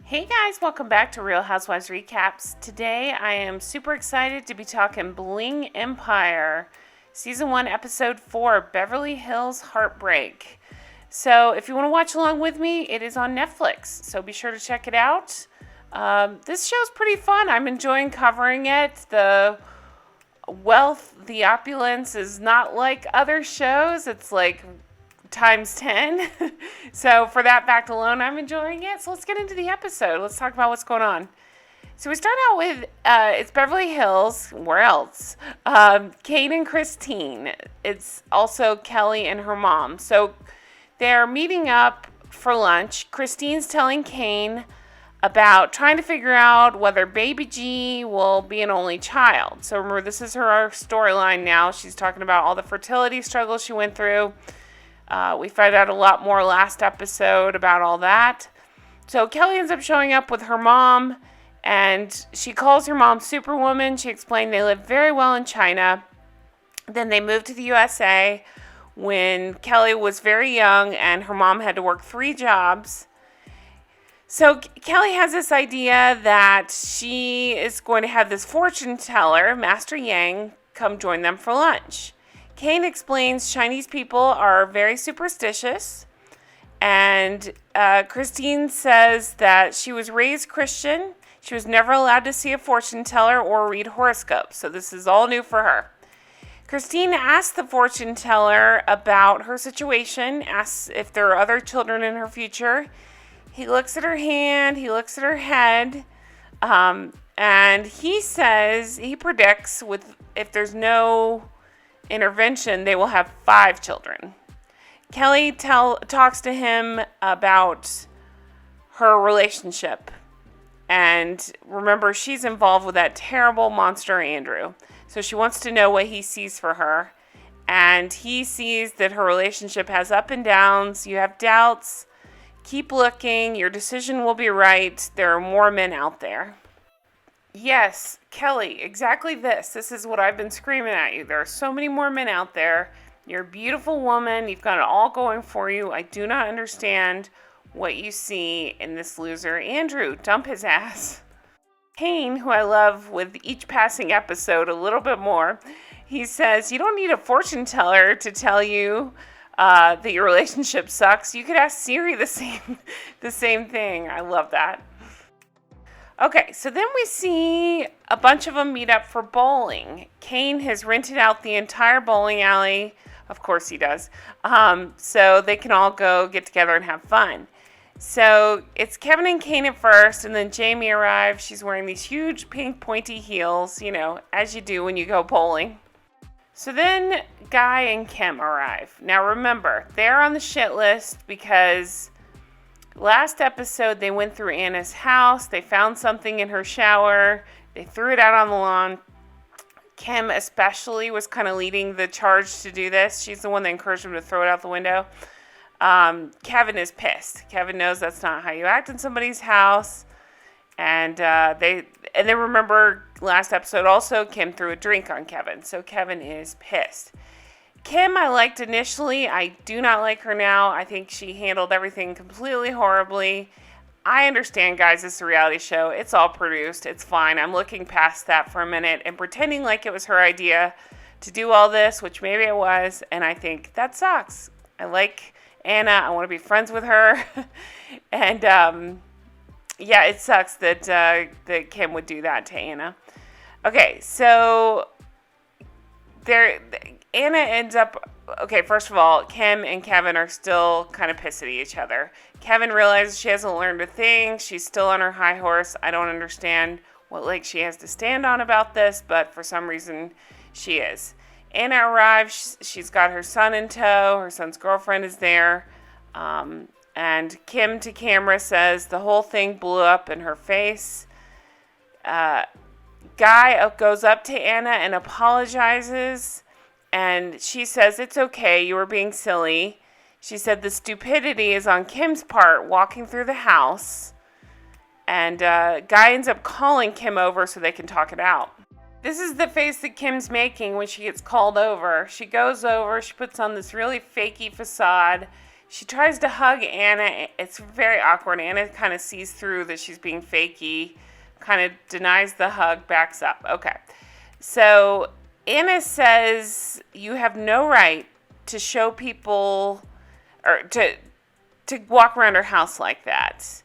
Hey guys, welcome back to Real Housewives Recaps. Today I am super excited to be talking Bling Empire, Season 1, Episode 4, Beverly Hills Heartbreak. So if you want to watch along with me, it is on Netflix, so be sure to check it out. This show's pretty fun. I'm enjoying covering it. The wealth, the opulence is not like other shows. It's like times 10. So for that fact alone, I'm enjoying it. So let's get into the episode. Let's talk about what's going on. So we start out with, it's Beverly Hills. Where else? Kane and Christine. It's also Kelly and her mom. So they're meeting up for lunch. Christine's telling Kane about trying to figure out whether baby G will be an only child. So remember, this is her storyline now. She's talking about all the fertility struggles she went through. We find out a lot more last episode about all that. So Kelly ends up showing up with her mom, and she calls her mom Superwoman. She explained they live very well in China. Then they moved to the USA when Kelly was very young, and her mom had to work 3 jobs. So Kelly has this idea that she is going to have this fortune teller, Master Yang, come join them for lunch. Kane explains Chinese people are very superstitious, and Christine says that she was raised Christian. She was never allowed to see a fortune teller or read horoscopes, so this is all new for her. Christine asks the fortune teller about her situation, asks if there are other children in her future. He looks at her hand, he looks at her head, and he says, he predicts if there's no intervention, they will have 5 children. Kelly talks to him about her relationship. And remember, she's involved with that terrible monster Andrew. So she wants to know what he sees for her. And he sees that her relationship has up and downs. You have doubts. Keep looking. Your decision will be right. There are more men out there. Yes, Kelly, exactly this. This is what I've been screaming at you. There are so many more men out there. You're a beautiful woman. You've got it all going for you. I do not understand what you see in this loser. Andrew, dump his ass. Kane, who I love with each passing episode a little bit more, he says, you don't need a fortune teller to tell you that your relationship sucks. You could ask Siri the same thing. I love that. Okay, so then we see a bunch of them meet up for bowling. Kane has rented out the entire bowling alley. Of course he does. So they can all go get together and have fun. So it's Kevin and Kane at first, and then Jamie arrives. She's wearing these huge pink pointy heels, as you do when you go bowling. So then Guy and Kim arrive. Now remember, they're on the shit list because last episode, they went through Anna's house. They found something in her shower. They threw it out on the lawn. Kim especially was kind of leading the charge to do this. She's the one that encouraged him to throw it out the window. Kevin is pissed. Kevin knows that's not how you act in somebody's house. And then remember last episode also, Kim threw a drink on Kevin. So Kevin is pissed. Kim, I liked initially. I do not like her now. I think she handled everything completely horribly. I understand, guys, it's a reality show. It's all produced. It's fine. I'm looking past that for a minute and pretending like it was her idea to do all this, which maybe it was, and I think that sucks. I like Anna. I want to be friends with her. And, it sucks that Kim would do that to Anna. Okay, so Anna ends up, first of all, Kim and Kevin are still kind of pissed at each other. Kevin realizes she hasn't learned a thing. She's still on her high horse. I don't understand what leg she has to stand on about this, but for some reason she is. Anna arrives. She's got her son in tow. Her son's girlfriend is there. And Kim to camera says the whole thing blew up in her face. Guy goes up to Anna and apologizes. And she says, it's okay, you were being silly. She said the stupidity is on Kim's part, walking through the house. And Guy ends up calling Kim over so they can talk it out. This is the face that Kim's making when she gets called over. She goes over, she puts on this really fakey facade. She tries to hug Anna. It's very awkward. Anna kind of sees through that she's being fakey, kind of denies the hug, backs up. Okay. So Anna says you have no right to show people or to walk around her house like that.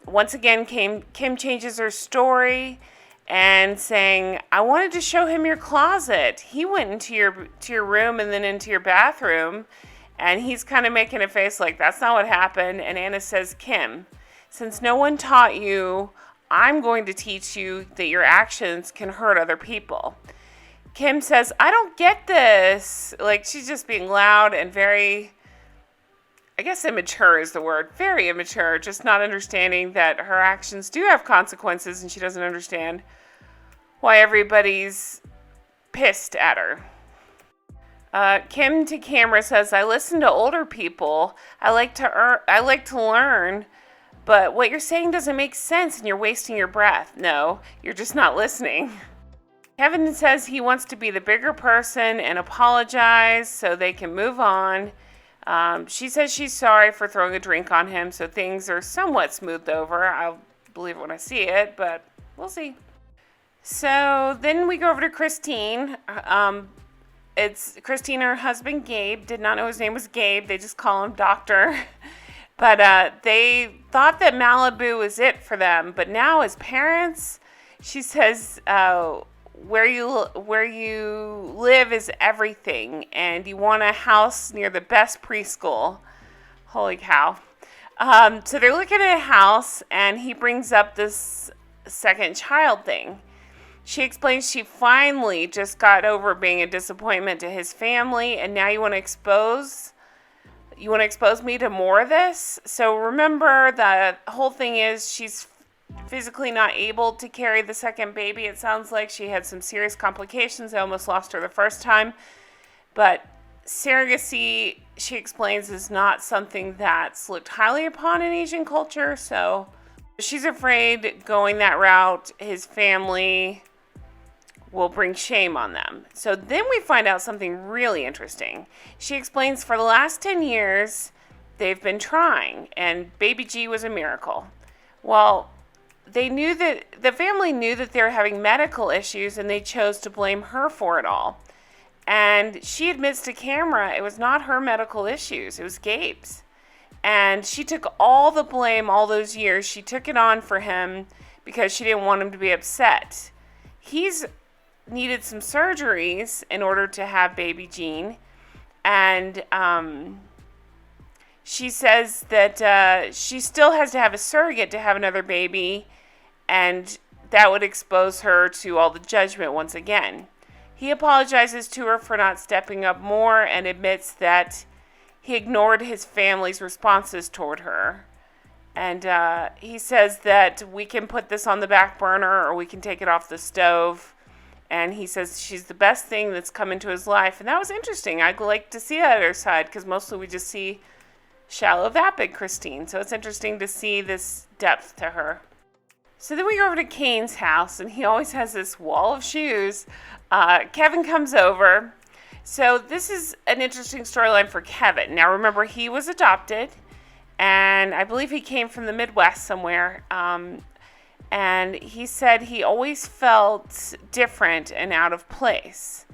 Once again, Kim changes her story and saying, I wanted to show him your closet. He went into your room and then into your bathroom. And he's kind of making a face like, that's not what happened. And Anna says, Kim, since no one taught you, I'm going to teach you that your actions can hurt other people. Kim says, I don't get this. Like, she's just being loud and very, I guess immature is the word. Very immature, just not understanding that her actions do have consequences, and she doesn't understand why everybody's pissed at her. Kim to camera says, I listen to older people. I like to learn, but what you're saying doesn't make sense and you're wasting your breath. No, you're just not listening. Kevin says he wants to be the bigger person and apologize so they can move on. She says she's sorry for throwing a drink on him, so things are somewhat smoothed over. I'll believe it when I see it, but we'll see. So then we go over to Christine. It's Christine and her husband, Gabe. Did not know his name was Gabe. They just call him Doctor. But they thought that Malibu was it for them. But now as parents, she says, where you live is everything. And you want a house near the best preschool. Holy cow. So they're looking at a house, and he brings up this second child thing. She explains she finally just got over being a disappointment to his family, and now you want to expose me to more of this? So remember, the whole thing is she's physically not able to carry the second baby. It sounds like she had some serious complications. I almost lost her the first time. But surrogacy, she explains, is not something that's looked highly upon in Asian culture. So she's afraid going that route, his family will bring shame on them. So then we find out something really interesting. She explains for the last 10 years, they've been trying, and baby G was a miracle. Well, the family knew that they were having medical issues, and they chose to blame her for it all. And she admits to camera it was not her medical issues, it was Gabe's. And she took all the blame all those years. She took it on for him because she didn't want him to be upset. He's needed some surgeries in order to have baby Jean, and she says that she still has to have a surrogate to have another baby, and that would expose her to all the judgment once again. He apologizes to her for not stepping up more and admits that he ignored his family's responses toward her. And he says that we can put this on the back burner or we can take it off the stove. And he says she's the best thing that's come into his life. And that was interesting. I'd like to see that other side because mostly we just see shallow, vapid Christine. So it's interesting to see this depth to her. So then we go over to Kane's house, and he always has this wall of shoes. Kevin comes over. So this is an interesting storyline for Kevin. Now remember, he was adopted, and I believe he came from the Midwest somewhere. And he said he always felt different and out of place.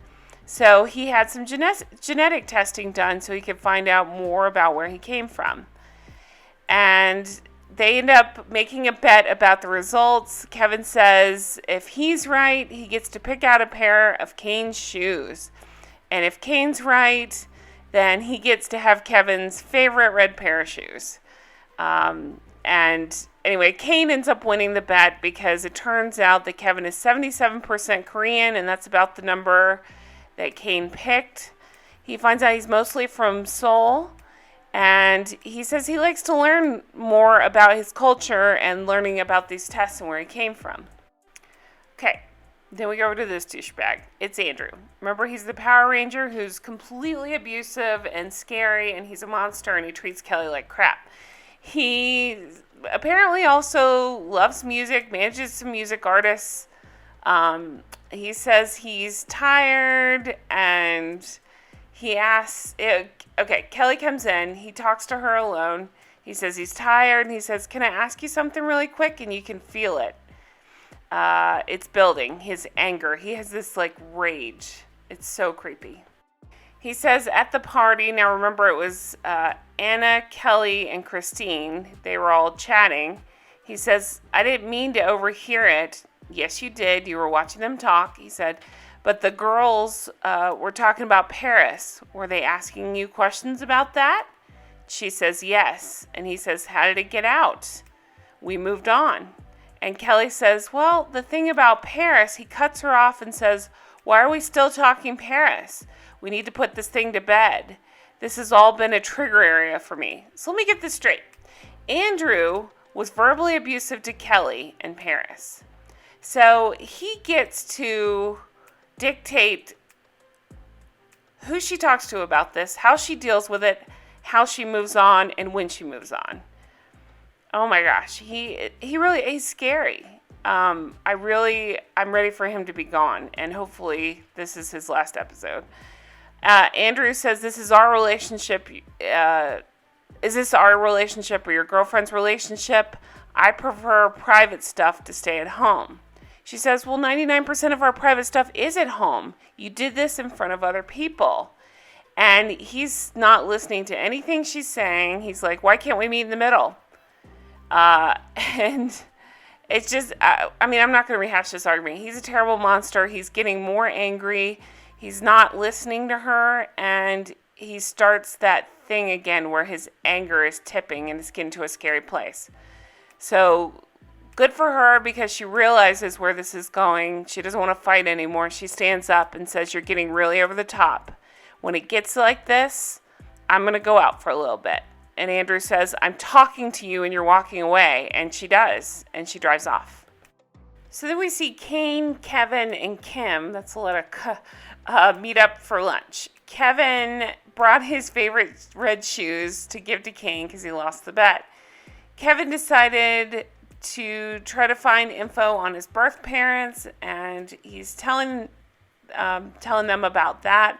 So he had some genetic testing done so he could find out more about where he came from. And they end up making a bet about the results. Kevin says if he's right, he gets to pick out a pair of Kane's shoes. And if Kane's right, then he gets to have Kevin's favorite red pair of shoes. And anyway, Kane ends up winning the bet because it turns out that Kevin is 77% Korean, and that's about the number that Kane picked. He finds out he's mostly from Seoul, and he says he likes to learn more about his culture and learning about these tests and where he came from. Okay, then we go over to this douchebag. It's Andrew. Remember, he's the Power Ranger who's completely abusive and scary, and he's a monster, and he treats Kelly like crap. He apparently also loves music, manages some music artists. He says he's tired and he asks, okay, Kelly comes in. He talks to her alone. He says he's tired, and he says, can I ask you something really quick? And you can feel it. It's building, his anger. He has this, rage. It's so creepy. He says at the party, now remember it was Anna, Kelly, and Christine. They were all chatting. He says, I didn't mean to overhear it. Yes, you did. You were watching them talk. He said, but the girls were talking about Paris. Were they asking you questions about that? She says, yes. And he says, how did it get out? We moved on. And Kelly says, well, the thing about Paris, he cuts her off and says, why are we still talking Paris? We need to put this thing to bed. This has all been a trigger area for me. So let me get this straight. Andrew was verbally abusive to Kelly in Paris. So he gets to dictate who she talks to about this, how she deals with it, how she moves on, and when she moves on. Oh my gosh, he really is scary. I'm ready for him to be gone, and hopefully this is his last episode. Andrew says, this is our relationship. Is this our relationship or your girlfriend's relationship? I prefer private stuff to stay at home. She says, well, 99% of our private stuff is at home. You did this in front of other people. And he's not listening to anything she's saying. He's like, why can't we meet in the middle? And it's just, I'm not going to rehash this argument. He's a terrible monster. He's getting more angry. He's not listening to her. And he starts that thing again where his anger is tipping and it's getting to a scary place. So good for her because she realizes where this is going. She doesn't want to fight anymore. She stands up and says, you're getting really over the top. When it gets like this, I'm going to go out for a little bit. And Andrew says, I'm talking to you and you're walking away. And she does. And she drives off. So then we see Kane, Kevin, and Kim. That's a lot of meet up for lunch. Kevin brought his favorite red shoes to give to Kane because he lost the bet. Kevin decided to try to find info on his birth parents, and he's telling them about that.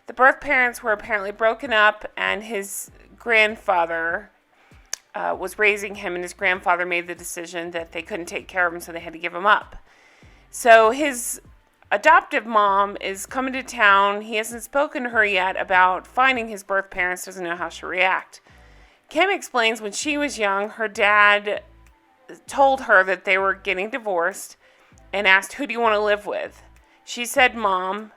The birth parents were apparently broken up, and his grandfather was raising him, and his grandfather made the decision that they couldn't take care of him, so they had to give him up. So his adoptive mom is coming to town. He hasn't spoken to her yet about finding his birth parents, doesn't know how she'll react. Kim explains when she was young, her dad told her that they were getting divorced and asked, who do you want to live with? She said, Mom,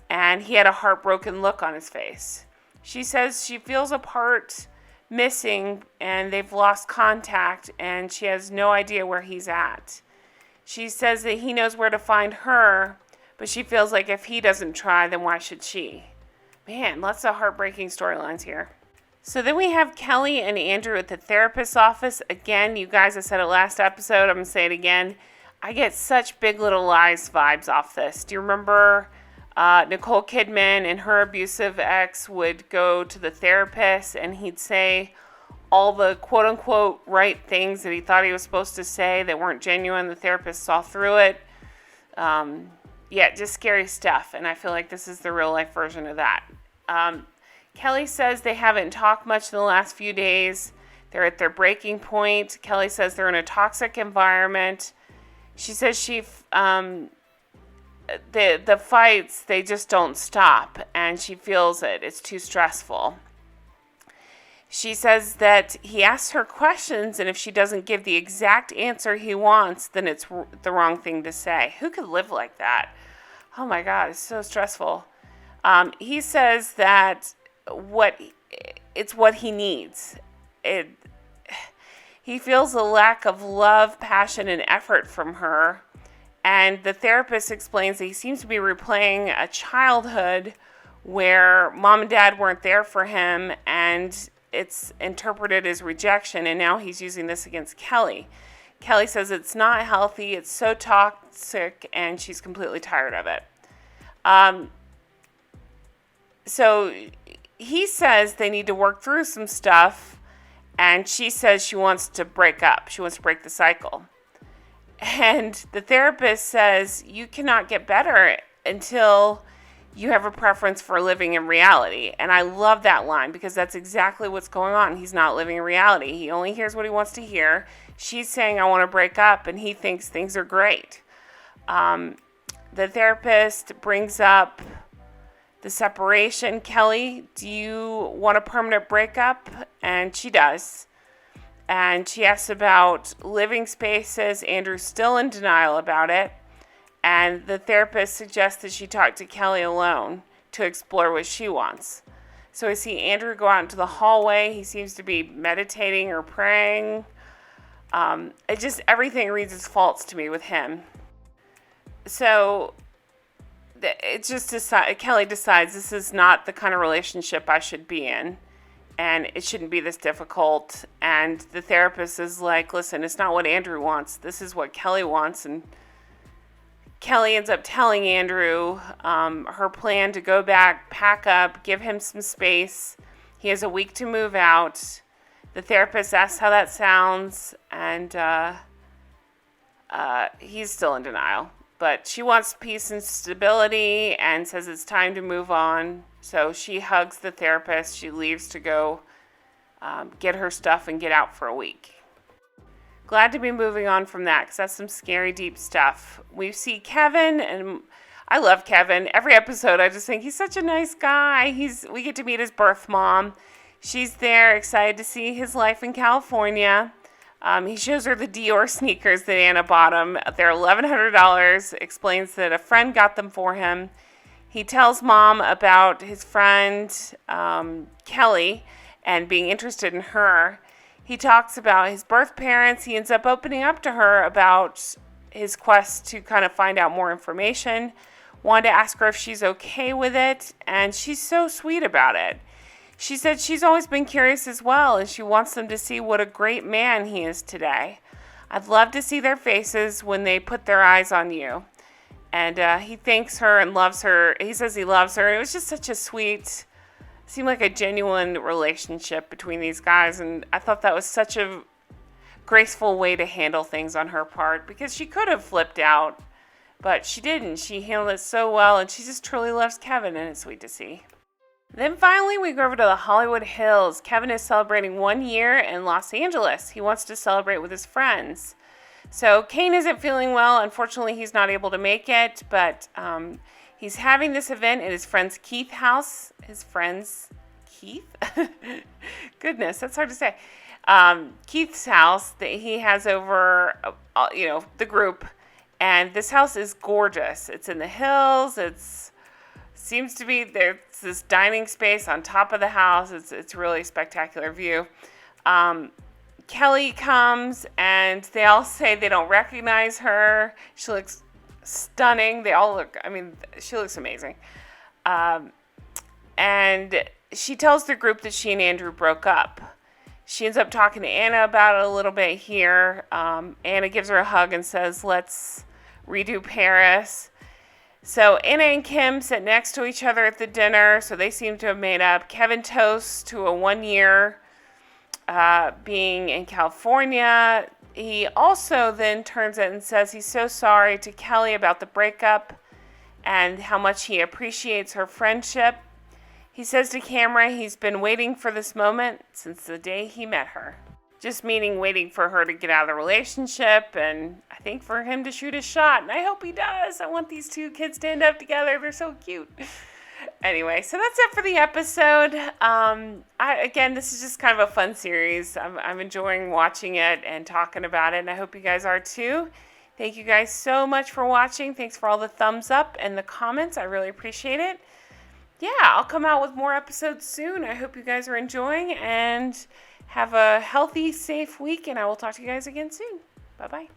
and he had a heartbroken look on his face. She says she feels a part missing and they've lost contact and she has no idea where he's at. She says that he knows where to find her, but she feels like if he doesn't try, then why should she? Man, lots of heartbreaking storylines here. So then we have Kelly and Andrew at the therapist's office. Again, you guys, I said it last episode, I'm going to say it again. I get such Big Little Lies vibes off this. Do you remember Nicole Kidman and her abusive ex would go to the therapist and he'd say all the quote-unquote right things that he thought he was supposed to say that weren't genuine. The therapist saw through it. Just scary stuff. And I feel like this is the real-life version of that. Kelly says they haven't talked much in the last few days. They're at their breaking point. Kelly says they're in a toxic environment. She says the fights, they just don't stop, and she feels it. It's too stressful. She says that he asks her questions, and if she doesn't give the exact answer he wants, then it's the wrong thing to say. Who could live like that? Oh my God, it's so stressful. He says that it's what he needs. He feels a lack of love, passion, and effort from her. And the therapist explains that he seems to be replaying a childhood where mom and dad weren't there for him, and it's interpreted as rejection, and now he's using this against Kelly. Kelly says it's not healthy, it's so toxic, and she's completely tired of it. So he says they need to work through some stuff, and she says she wants to break up. She wants to break the cycle. And the therapist says you cannot get better until you have a preference for living in reality. And I love that line because that's exactly what's going on. He's not living in reality. He only hears what he wants to hear. She's saying, I want to break up, and he thinks things are great. The therapist brings up the separation. Kelly, do you want a permanent breakup? And she does. And she asks about living spaces. Andrew's still in denial about it. And the therapist suggests that she talk to Kelly alone to explore what she wants. So I see Andrew go out into the hallway. He seems to be meditating or praying. Everything reads as false to me with him. So Kelly decides this is not the kind of relationship I should be in. And it shouldn't be this difficult. And the therapist is like, listen, it's not what Andrew wants. This is what Kelly wants. And Kelly ends up telling Andrew her plan to go back, pack up, give him some space. He has a week to move out. The therapist asks how that sounds, and he's still in denial. But she wants peace and stability and says it's time to move on. So she hugs the therapist. She leaves to go get her stuff and get out for a week. Glad to be moving on from that because that's some scary, deep stuff. We see Kevin, and I love Kevin. Every episode, I just think he's such a nice guy. We get to meet his birth mom. She's there, excited to see his life in California. He shows her the Dior sneakers that Anna bought him. They're $1,100. Explains that a friend got them for him. He tells mom about his friend, Kelly, and being interested in her. He talks about his birth parents. He ends up opening up to her about his quest to kind of find out more information. Wanted to ask her if she's okay with it, and she's so sweet about it. She said she's always been curious as well, and she wants them to see what a great man he is today. I'd love to see their faces when they put their eyes on you. And he thanks her and loves her. He says he loves her. It was just such a sweet, seemed like a genuine relationship between these guys. And I thought that was such a graceful way to handle things on her part, because she could have flipped out, but she didn't. She handled it so well, and she just truly loves Kevin, and it's sweet to see. Then finally, we go over to the Hollywood Hills. Kevin is celebrating 1 year in Los Angeles. He wants to celebrate with his friends. So Kane isn't feeling well. Unfortunately, he's not able to make it, but he's having this event at his friend's Keith's house. His friend's Keith? Goodness, that's hard to say. Keith's house that he has over, the group. And this house is gorgeous. It's in the hills. Seems to be there's this dining space on top of the house. It's really a spectacular view. Kelly comes, and they all say they don't recognize her. She looks stunning. She looks amazing. And she tells the group that she and Andrew broke up. She ends up talking to Anna about it a little bit here. Anna gives her a hug and says, let's redo Paris. So Anna and Kim sit next to each other at the dinner, so they seem to have made up. Kevin toasts to a 1 year being in California. He also then turns it and says he's so sorry to Kelly about the breakup and how much he appreciates her friendship. He says to camera he's been waiting for this moment since the day he met her. Just meaning waiting for her to get out of the relationship, and I think for him to shoot his shot, and I hope he does. I want these two kids to end up together. They're so cute. Anyway, so that's it for the episode. Again, this is just kind of a fun series. I'm enjoying watching it and talking about it, and I hope you guys are too. Thank you guys so much for watching. Thanks for all the thumbs up and the comments. I really appreciate it. Yeah, I'll come out with more episodes soon. I hope you guys are enjoying, and have a healthy, safe week, and I will talk to you guys again soon. Bye-bye.